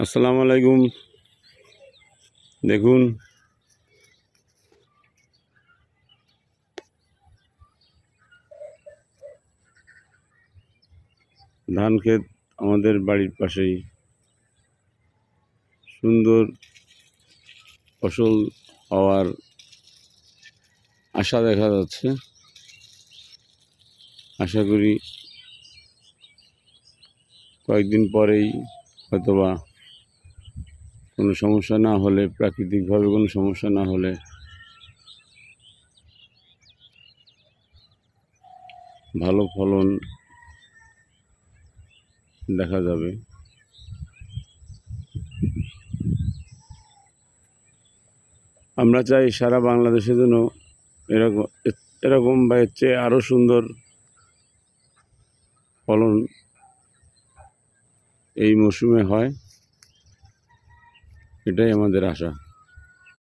আসসালামু আলাইকুম। দেখুন ধান ক্ষেত আমাদের বাড়ির পাশেই, সুন্দর ফসল হওয়ার আশা দেখা যাচ্ছে। আশা করি কয়েকদিন পরেই হয়তোবা কোনো সমস্যা না হলে, প্রাকৃতিকভাবে কোনো সমস্যা না হলে ভালো ফলন দেখা যাবে। আমরা চাই সারা বাংলাদেশের জন্য এরকম বা এর চেয়ে আরও সুন্দর ফলন এই মৌসুমে হয়, এটাই আমাদের আশা।